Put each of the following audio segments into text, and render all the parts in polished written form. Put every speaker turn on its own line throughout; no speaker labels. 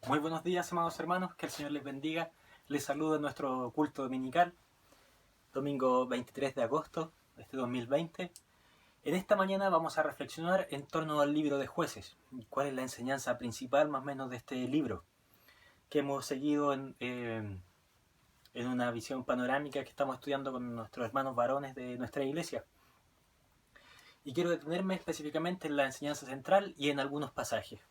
Muy buenos días, amados hermanos, que el Señor les bendiga. Les saludo en nuestro culto dominical, domingo 23 de agosto de este 2020. En esta mañana vamos a reflexionar en torno al libro de Jueces. ¿Cuál es la enseñanza principal más o menos de este libro? Que hemos seguido en una visión panorámica que estamos estudiando con nuestros hermanos varones de nuestra iglesia. Y quiero detenerme específicamente en la enseñanza central y en algunos pasajes.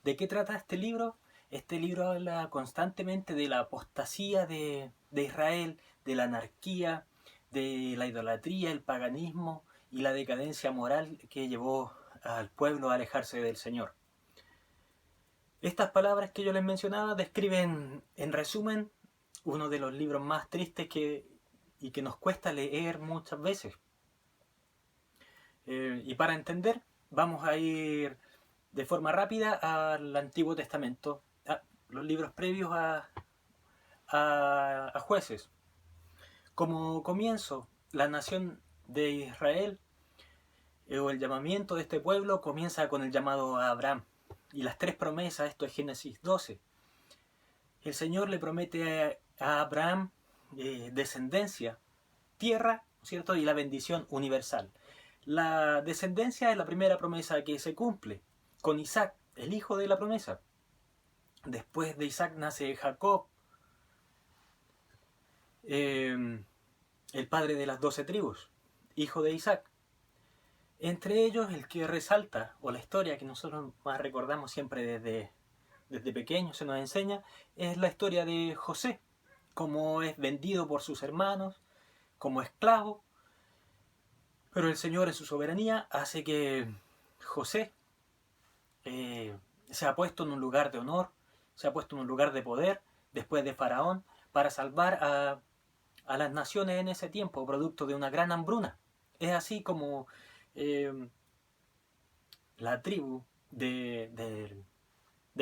¿De qué trata este libro? Este libro habla constantemente de la apostasía de Israel, de la anarquía, de la idolatría, el paganismo y la decadencia moral que llevó al pueblo a alejarse del Señor. Estas palabras que yo les mencionaba describen, en resumen, uno de los libros más tristes y que nos cuesta leer muchas veces. Y para entender, vamos a ir de forma rápida al Antiguo Testamento, los libros previos a Jueces. Como comienzo, la nación de Israel, o el llamamiento de este pueblo, comienza con el llamado a Abraham. Y las tres promesas, esto es Génesis 12. El Señor le promete a Abraham descendencia, tierra, ¿cierto? Y la bendición universal. La descendencia es la primera promesa que se cumple con Isaac, el hijo de la promesa. Después de Isaac nace Jacob, el padre de las 12 tribus, hijo de Isaac. Entre ellos, el que resalta, o la historia que nosotros más recordamos siempre desde pequeños, se nos enseña, es la historia de José, cómo es vendido por sus hermanos como esclavo, pero el Señor en su soberanía hace que José se ha puesto en un lugar de honor, se ha puesto en un lugar de poder después de Faraón para salvar a las naciones en ese tiempo, producto de una gran hambruna. Es así como la tribu de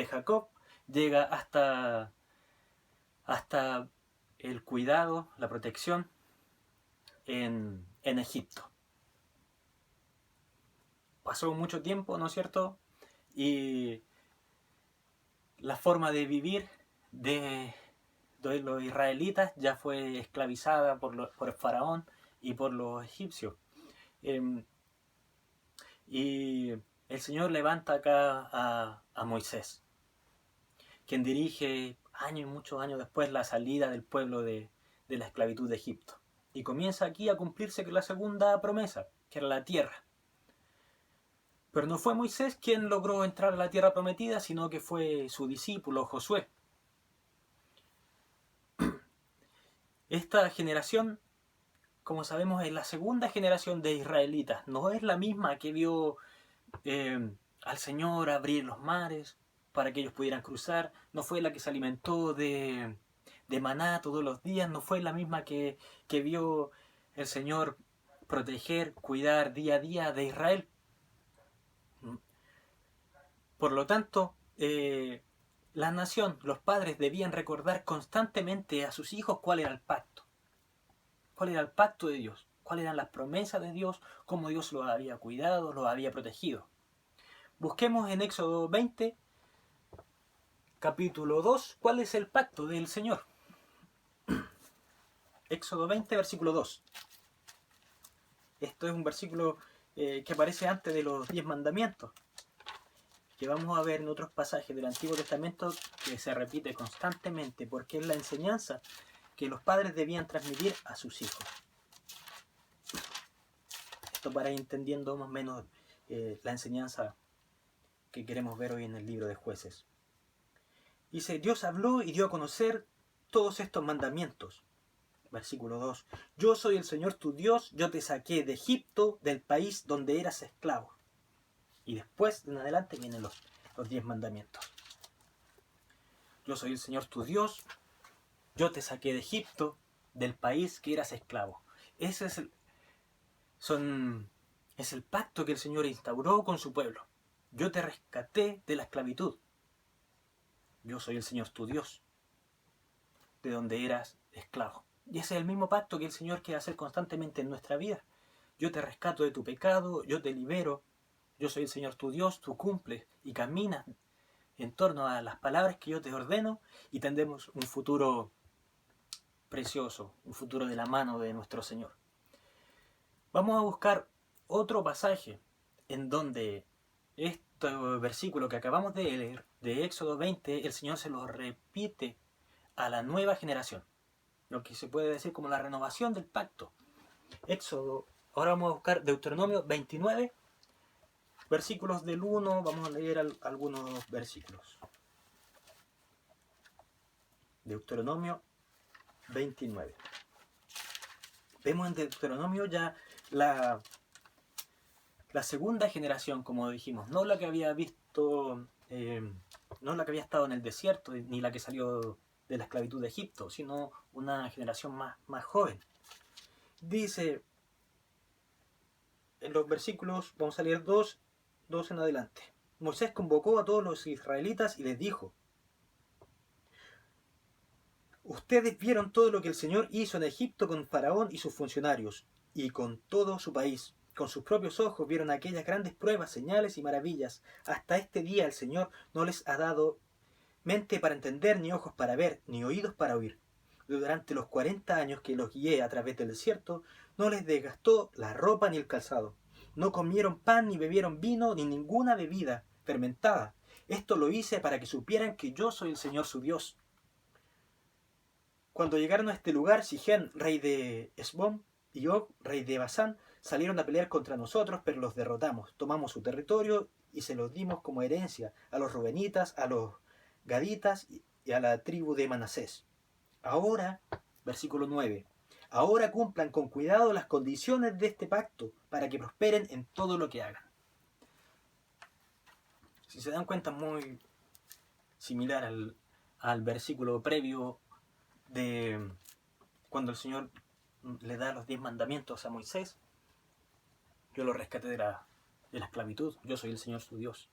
Jacob llega hasta el cuidado, la protección en Egipto. Pasó mucho tiempo, ¿no es cierto? Y la forma de vivir de los israelitas ya fue esclavizada por el faraón y por los egipcios. Y el Señor levanta acá a Moisés, quien dirige muchos años después la salida del pueblo de la esclavitud de Egipto. Y comienza aquí a cumplirse la segunda promesa, que era la tierra. Pero no fue Moisés quien logró entrar a la tierra prometida, sino que fue su discípulo Josué. Esta generación, como sabemos, es la segunda generación de israelitas. No es la misma que vio al Señor abrir los mares para que ellos pudieran cruzar. No fue la que se alimentó de maná todos los días. No fue la misma que vio el Señor proteger, cuidar día a día de Israel. Por lo tanto, la nación, los padres debían recordar constantemente a sus hijos cuál era el pacto. Cuál era el pacto de Dios, cuáles eran las promesas de Dios, cómo Dios los había cuidado, los había protegido. Busquemos en Éxodo 20, capítulo 2, cuál es el pacto del Señor. Éxodo 20, versículo 2. Esto es un versículo que aparece antes de los 10 mandamientos, que vamos a ver en otros pasajes del Antiguo Testamento, que se repite constantemente porque es la enseñanza que los padres debían transmitir a sus hijos. Esto para ir entendiendo más o menos la enseñanza que queremos ver hoy en el libro de Jueces. Dice, Dios habló y dio a conocer todos estos mandamientos. Versículo 2. Yo soy el Señor tu Dios, yo te saqué de Egipto, del país donde eras esclavo. Y después, en adelante, vienen los 10 mandamientos. Yo soy el Señor tu Dios, yo te saqué de Egipto, del país que eras esclavo. Ese es el pacto que el Señor instauró con su pueblo. Yo te rescaté de la esclavitud. Yo soy el Señor tu Dios, de donde eras esclavo. Y ese es el mismo pacto que el Señor quiere hacer constantemente en nuestra vida. Yo te rescato de tu pecado, yo te libero. Yo soy el Señor tu Dios, tú cumples y caminas en torno a las palabras que yo te ordeno y tendremos un futuro precioso, un futuro de la mano de nuestro Señor. Vamos a buscar otro pasaje en donde este versículo que acabamos de leer, de Éxodo 20, el Señor se lo repite a la nueva generación, lo que se puede decir como la renovación del pacto. Éxodo, ahora vamos a buscar Deuteronomio 29, versículos del 1, vamos a leer algunos versículos. Deuteronomio 29. Vemos en Deuteronomio ya la segunda generación, como dijimos, no la que había visto, no la que había estado en el desierto, ni la que salió de la esclavitud de Egipto, sino una generación más joven. Dice, en los versículos, vamos a leer dos en adelante. Moisés convocó a todos los israelitas y les dijo: ustedes vieron todo lo que el Señor hizo en Egipto con Faraón y sus funcionarios, y con todo su país. Con sus propios ojos vieron aquellas grandes pruebas, señales y maravillas. Hasta este día el Señor no les ha dado mente para entender, ni ojos para ver, ni oídos para oír. Durante los 40 años que los guié a través del desierto, no les desgastó la ropa ni el calzado. No comieron pan, ni bebieron vino, ni ninguna bebida fermentada. Esto lo hice para que supieran que yo soy el Señor su Dios. Cuando llegaron a este lugar, Sihén, rey de Hesbón, y Og, rey de Basán, salieron a pelear contra nosotros, pero los derrotamos. Tomamos su territorio y se los dimos como herencia a los Rubenitas, a los Gaditas y a la tribu de Manasés. Ahora, versículo 9, ahora cumplan con cuidado las condiciones de este pacto para que prosperen en todo lo que hagan. Si se dan cuenta, muy similar al versículo previo de cuando el Señor le da los 10 mandamientos a Moisés. Yo lo rescaté de la esclavitud, yo soy el Señor su Dios.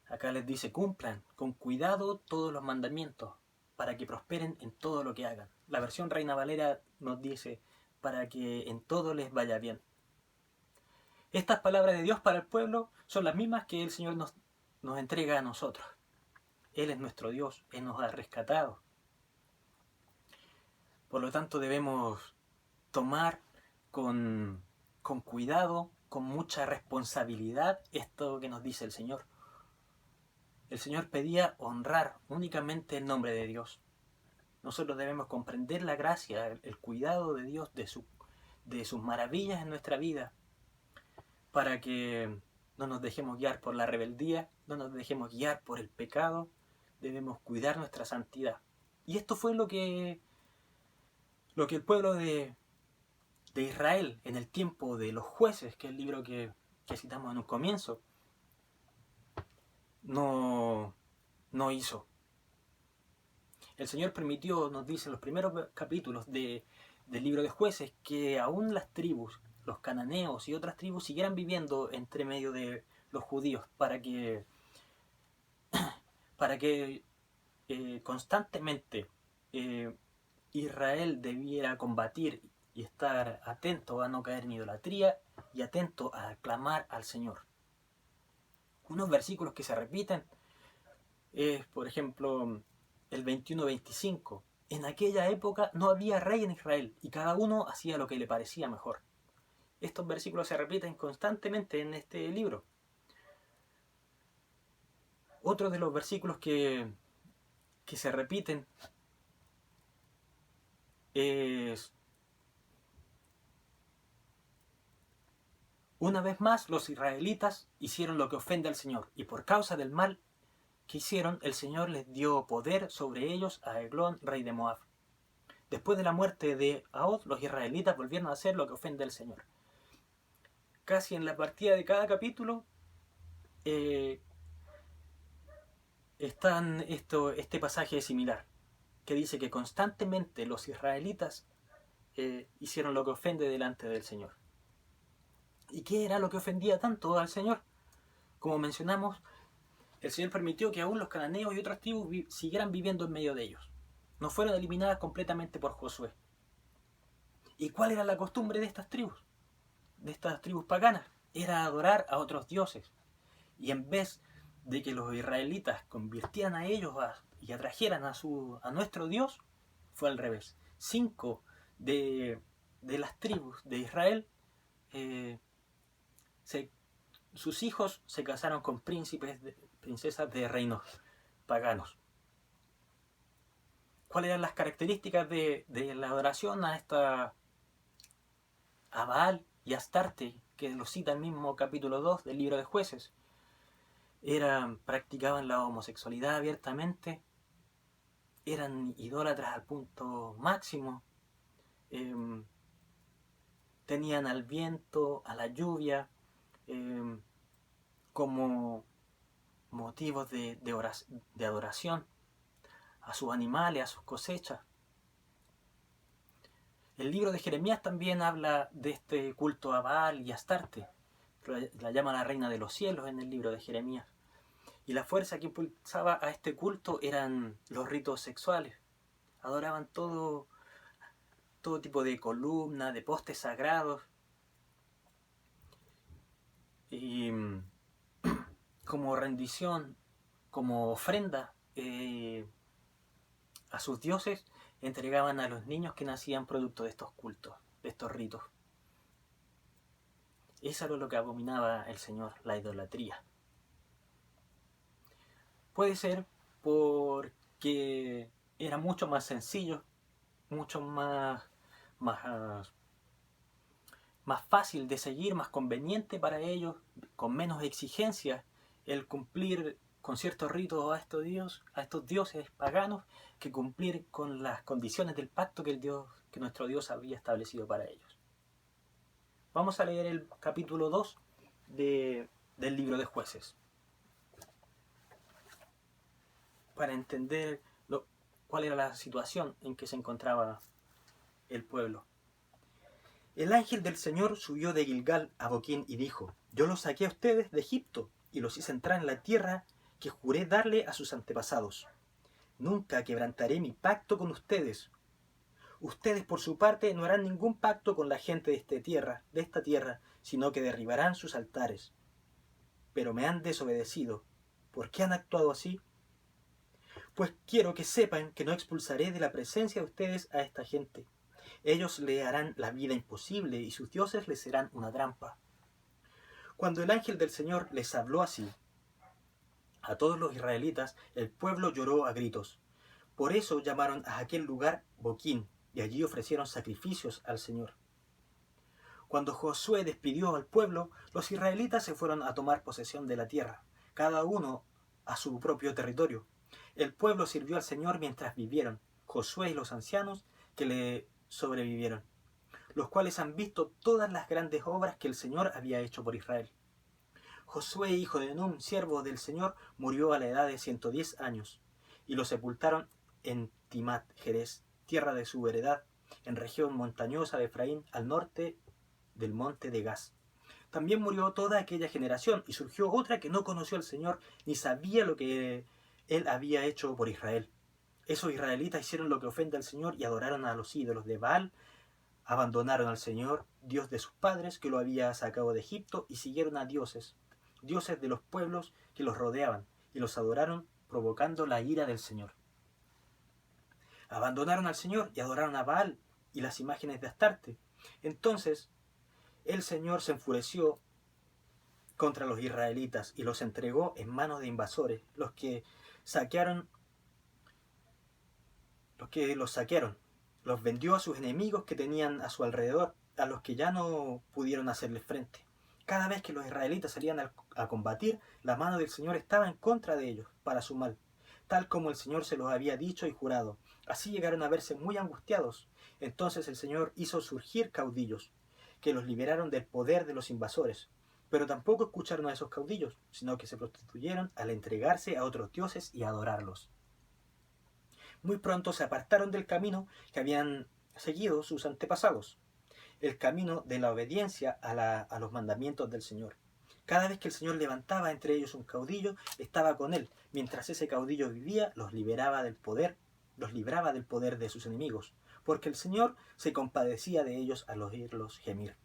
Acá les dice, cumplan con cuidado todos los mandamientos para que prosperen en todo lo que hagan. La versión Reina Valera nos dice, para que en todo les vaya bien. Estas palabras de Dios para el pueblo son las mismas que el Señor nos entrega a nosotros. Él es nuestro Dios, Él nos ha rescatado. Por lo tanto debemos tomar con cuidado, con mucha responsabilidad esto que nos dice el Señor. El Señor pedía honrar únicamente el nombre de Dios. Nosotros debemos comprender la gracia, el cuidado de Dios, de sus maravillas en nuestra vida, para que no nos dejemos guiar por la rebeldía, no nos dejemos guiar por el pecado. Debemos cuidar nuestra santidad. Y esto fue lo que el pueblo de Israel en el tiempo de los jueces, que es el libro que citamos en un comienzo, no hizo. El Señor permitió, nos dice en los primeros capítulos del libro de jueces, que aún las tribus, los cananeos y otras tribus siguieran viviendo entre medio de los judíos para que constantemente Israel debiera combatir y estar atento a no caer en idolatría y atento a clamar al Señor. Unos versículos que se repiten es, por ejemplo, el 21-25. En aquella época no había rey en Israel y cada uno hacía lo que le parecía mejor. Estos versículos se repiten constantemente en este libro. Otro de los versículos que se repiten es: una vez más los israelitas hicieron lo que ofende al Señor, y por causa del mal que hicieron, el Señor les dio poder sobre ellos a Eglón, rey de Moab. Después de la muerte de Ahod, los israelitas volvieron a hacer lo que ofende al Señor. Casi en la partida de cada capítulo está este pasaje similar, que dice que constantemente los israelitas hicieron lo que ofende delante del Señor. ¿Y qué era lo que ofendía tanto al Señor? Como mencionamos, el Señor permitió que aún los cananeos y otras tribus siguieran viviendo en medio de ellos. No fueron eliminadas completamente por Josué. ¿Y cuál era la costumbre de estas tribus? De estas tribus paganas. Era adorar a otros dioses. Y en vez de que los israelitas convirtieran a ellos y atrajeran a nuestro Dios, fue al revés. 5 de las tribus de Israel, sus hijos se casaron con princesas de reinos paganos. ¿Cuáles eran las características de la adoración a Baal y Astarte, que lo cita el mismo capítulo 2 del libro de Jueces? Practicaban la homosexualidad abiertamente, eran idólatras al punto máximo, tenían al viento, a la lluvia, como motivos de adoración, a sus animales, a sus cosechas. El libro de Jeremías también habla de este culto a Baal y Astarte. La llama la reina de los cielos en el libro de Jeremías. Y la fuerza que impulsaba a este culto eran los ritos sexuales. Adoraban todo tipo de columnas, de postes sagrados. Y como rendición, como ofrenda a sus dioses, entregaban a los niños que nacían producto de estos cultos, de estos ritos. Eso era lo que abominaba el Señor, la idolatría. Puede ser porque era mucho más sencillo, mucho más fácil de seguir, más conveniente para ellos, con menos exigencias, el cumplir con ciertos ritos a estos dioses paganos, que cumplir con las condiciones del pacto que nuestro Dios había establecido para ellos. Vamos a leer el capítulo 2 del libro de Jueces, para entender cuál era la situación en que se encontraba el pueblo. El ángel del Señor subió de Gilgal a Boquín y dijo: yo los saqué a ustedes de Egipto y los hice entrar en la tierra que juré darle a sus antepasados. Nunca quebrantaré mi pacto con ustedes. Ustedes por su parte no harán ningún pacto con la gente de esta tierra, sino que derribarán sus altares. Pero me han desobedecido. ¿Por qué han actuado así? Pues quiero que sepan que no expulsaré de la presencia de ustedes a esta gente. Ellos le harán la vida imposible y sus dioses les serán una trampa. Cuando el ángel del Señor les habló así a todos los israelitas, el pueblo lloró a gritos. Por eso llamaron a aquel lugar Boquín, y allí ofrecieron sacrificios al Señor. Cuando Josué despidió al pueblo, los israelitas se fueron a tomar posesión de la tierra, cada uno a su propio territorio. El pueblo sirvió al Señor mientras vivieron, Josué y los ancianos que le sobrevivieron, los cuales han visto todas las grandes obras que el Señor había hecho por Israel. Josué, hijo de Nun, siervo del Señor, murió a la edad de 110 años, y lo sepultaron en Timat Jerez, tierra de su heredad, en región montañosa de Efraín, al norte del monte de Gaz. También murió toda aquella generación, y surgió otra que no conoció al Señor, ni sabía lo que Él había hecho por Israel. Esos israelitas hicieron lo que ofende al Señor y adoraron a los ídolos de Baal, abandonaron al Señor, Dios de sus padres, que lo había sacado de Egipto, y siguieron a dioses de los pueblos que los rodeaban, y los adoraron, provocando la ira del Señor. Abandonaron al Señor y adoraron a Baal y las imágenes de Astarte. Entonces el Señor se enfureció contra los israelitas y los entregó en manos de invasores, los que los saquearon. Los vendió a sus enemigos que tenían a su alrededor, a los que ya no pudieron hacerles frente. Cada vez que los israelitas salían a combatir, la mano del Señor estaba en contra de ellos, para su mal, tal como el Señor se los había dicho y jurado. Así llegaron a verse muy angustiados. Entonces el Señor hizo surgir caudillos, que los liberaron del poder de los invasores. Pero tampoco escucharon a esos caudillos, sino que se prostituyeron al entregarse a otros dioses y adorarlos. Muy pronto se apartaron del camino que habían seguido sus antepasados, el camino de la obediencia a los mandamientos del Señor. Cada vez que el Señor levantaba entre ellos un caudillo, estaba con él. Mientras ese caudillo vivía, los libraba del poder de sus enemigos, porque el Señor se compadecía de ellos al oírlos gemir,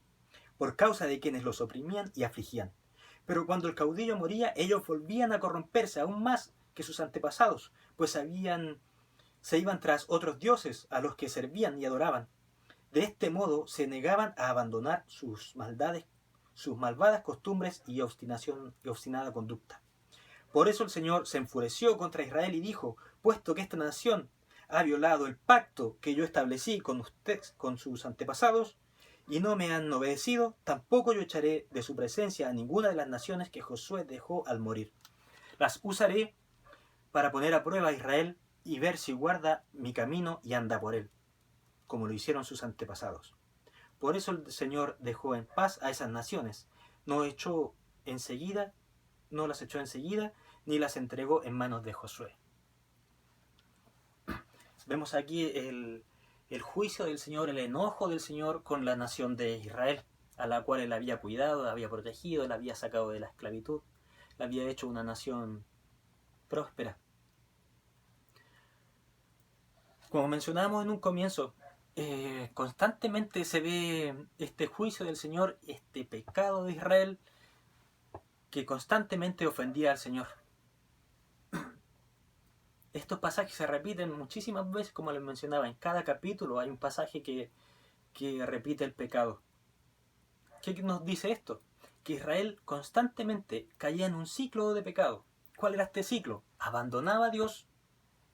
por causa de quienes los oprimían y afligían. Pero cuando el caudillo moría, ellos volvían a corromperse aún más que sus antepasados, pues se iban tras otros dioses a los que servían y adoraban. De este modo se negaban a abandonar sus malvadas costumbres y obstinada conducta. Por eso el Señor se enfureció contra Israel y dijo: puesto que esta nación ha violado el pacto que yo establecí con sus antepasados, y no me han obedecido, tampoco yo echaré de su presencia a ninguna de las naciones que Josué dejó al morir. Las usaré para poner a prueba a Israel y ver si guarda mi camino y anda por él, como lo hicieron sus antepasados. Por eso el Señor dejó en paz a esas naciones, no las echó enseguida, ni las entregó en manos de Josué. Vemos aquí el juicio del Señor, el enojo del Señor con la nación de Israel, a la cual él había cuidado, la había protegido, la había sacado de la esclavitud, la había hecho una nación próspera. Como mencionábamos en un comienzo, constantemente se ve este juicio del Señor, este pecado de Israel, que constantemente ofendía al Señor. Estos pasajes se repiten muchísimas veces, como les mencionaba, en cada capítulo hay un pasaje que repite el pecado. ¿Qué nos dice esto? Que Israel constantemente caía en un ciclo de pecado. ¿Cuál era este ciclo? Abandonaba a Dios,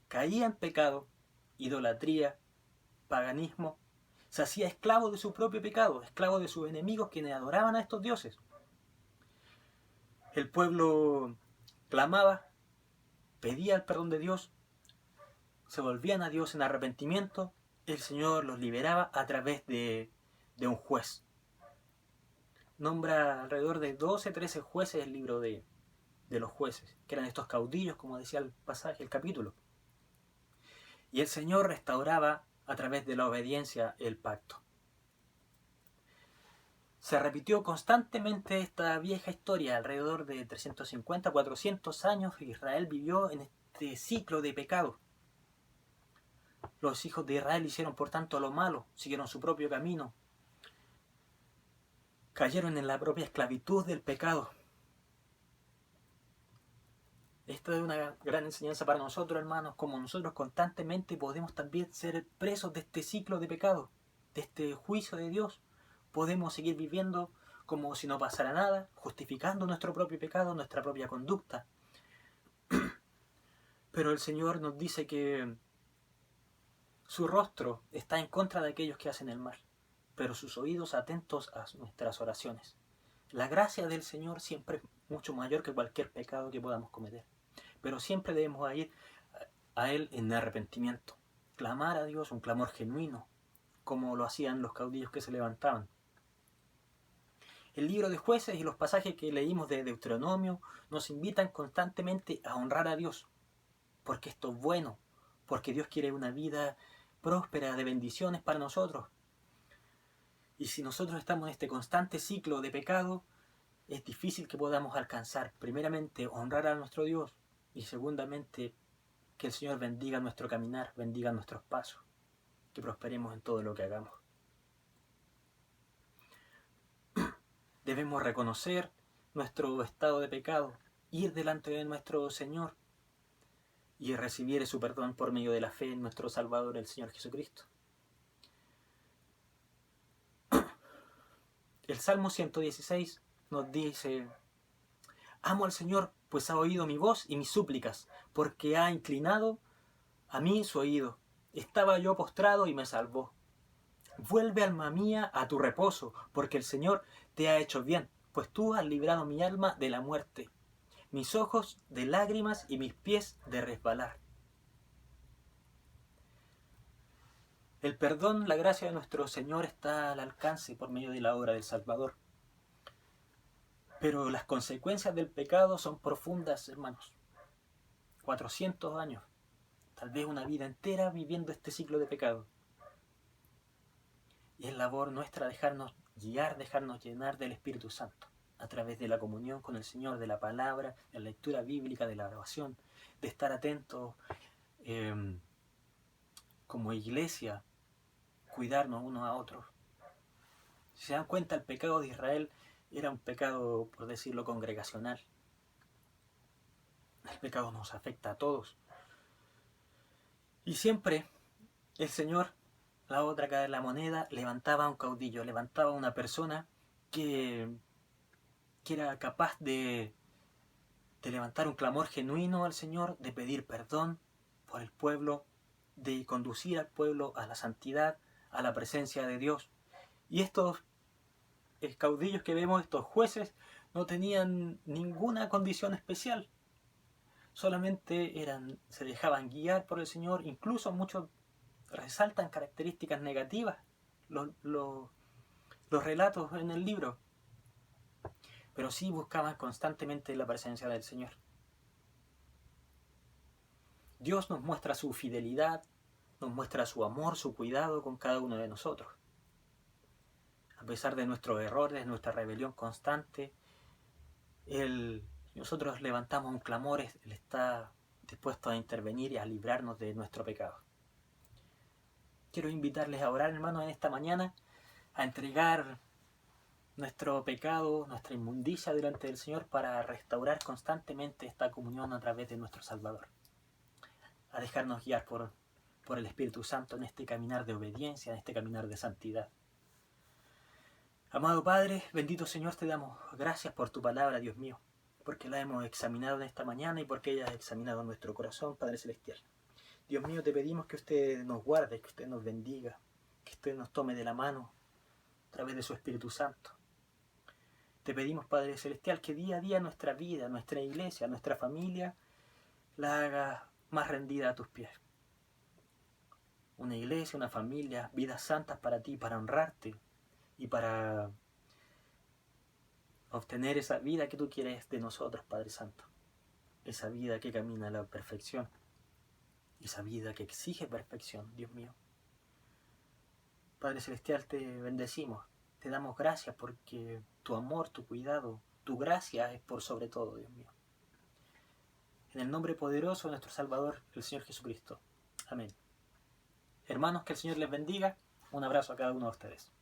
caía en pecado, idolatría, paganismo, se hacía esclavo de su propio pecado, esclavo de sus enemigos quienes adoraban a estos dioses. El pueblo clamaba, pedía el perdón de Dios, se volvían a Dios en arrepentimiento, el Señor los liberaba a través de un juez. Nombra alrededor de 12, 13 jueces el libro de los jueces, que eran estos caudillos, como decía el pasaje, el capítulo. Y el Señor restauraba a través de la obediencia el pacto. Se repitió constantemente esta vieja historia, alrededor de 350, 400 años Israel vivió en este ciclo de pecado. Los hijos de Israel hicieron por tanto lo malo, siguieron su propio camino, cayeron en la propia esclavitud del pecado. Esta es una gran enseñanza para nosotros, hermanos, como nosotros constantemente podemos también ser presos de este ciclo de pecado, de este juicio de Dios. Podemos seguir viviendo como si no pasara nada, justificando nuestro propio pecado, nuestra propia conducta. Pero el Señor nos dice que su rostro está en contra de aquellos que hacen el mal, pero sus oídos atentos a nuestras oraciones. La gracia del Señor siempre es mucho mayor que cualquier pecado que podamos cometer, pero siempre debemos ir a Él en arrepentimiento, clamar a Dios un clamor genuino, como lo hacían los caudillos que se levantaban. El libro de Jueces y los pasajes que leímos de Deuteronomio nos invitan constantemente a honrar a Dios, porque esto es bueno, porque Dios quiere una vida próspera de bendiciones para nosotros. Y si nosotros estamos en este constante ciclo de pecado, es difícil que podamos alcanzar, primeramente, honrar a nuestro Dios, y segundamente, que el Señor bendiga nuestro caminar, bendiga nuestros pasos, que prosperemos en todo lo que hagamos. Debemos reconocer nuestro estado de pecado, ir delante de nuestro Señor y recibir su perdón por medio de la fe en nuestro Salvador, el Señor Jesucristo. El Salmo 116 nos dice: amo al Señor, pues ha oído mi voz y mis súplicas, porque ha inclinado a mí su oído. Estaba yo postrado y me salvó. Vuelve, alma mía, a tu reposo, porque el Señor te ha hecho bien, pues tú has librado mi alma de la muerte, mis ojos de lágrimas y mis pies de resbalar. El perdón, la gracia de nuestro Señor está al alcance por medio de la obra del Salvador. Pero las consecuencias del pecado son profundas, hermanos. 400 años, tal vez una vida entera viviendo este ciclo de pecado. Y es labor nuestra dejarnos guiar, dejarnos llenar del Espíritu Santo, a través de la comunión con el Señor, de la palabra, de la lectura bíblica, de la oración, de estar atentos como iglesia, cuidarnos unos a otros. Si se dan cuenta, el pecado de Israel era un pecado, por decirlo, congregacional. El pecado nos afecta a todos. Y siempre el Señor, la otra cara de la moneda, levantaba a un caudillo, levantaba a una persona que era capaz de levantar un clamor genuino al Señor, de pedir perdón por el pueblo, de conducir al pueblo a la santidad, a la presencia de Dios. Y estos caudillos que vemos, estos jueces, no tenían ninguna condición especial. Solamente se dejaban guiar por el Señor. Incluso muchos resaltan características negativas, los relatos en el libro. Pero sí buscaban constantemente la presencia del Señor. Dios nos muestra su fidelidad, nos muestra su amor, su cuidado con cada uno de nosotros. A pesar de nuestros errores, de nuestra rebelión constante, nosotros levantamos un clamor, Él está dispuesto a intervenir y a librarnos de nuestro pecado. Quiero invitarles a orar, hermanos, en esta mañana, a entregar nuestro pecado, nuestra inmundicia delante del Señor para restaurar constantemente esta comunión a través de nuestro Salvador. A dejarnos guiar por el Espíritu Santo en este caminar de obediencia, en este caminar de santidad. Amado Padre, bendito Señor, te damos gracias por tu palabra, Dios mío, porque la hemos examinado en esta mañana y porque ella ha examinado nuestro corazón, Padre Celestial. Dios mío, te pedimos que usted nos guarde, que usted nos bendiga, que usted nos tome de la mano a través de su Espíritu Santo. Te pedimos, Padre Celestial, que día a día nuestra vida, nuestra iglesia, nuestra familia, la haga más rendida a tus pies. Una iglesia, una familia, vidas santas para ti, para honrarte y para obtener esa vida que tú quieres de nosotros, Padre Santo. Esa vida que camina a la perfección. Esa vida que exige perfección, Dios mío. Padre Celestial, te bendecimos. Te damos gracias porque tu amor, tu cuidado, tu gracia es por sobre todo, Dios mío. En el nombre poderoso de nuestro Salvador, el Señor Jesucristo. Amén. Hermanos, que el Señor les bendiga. Un abrazo a cada uno de ustedes.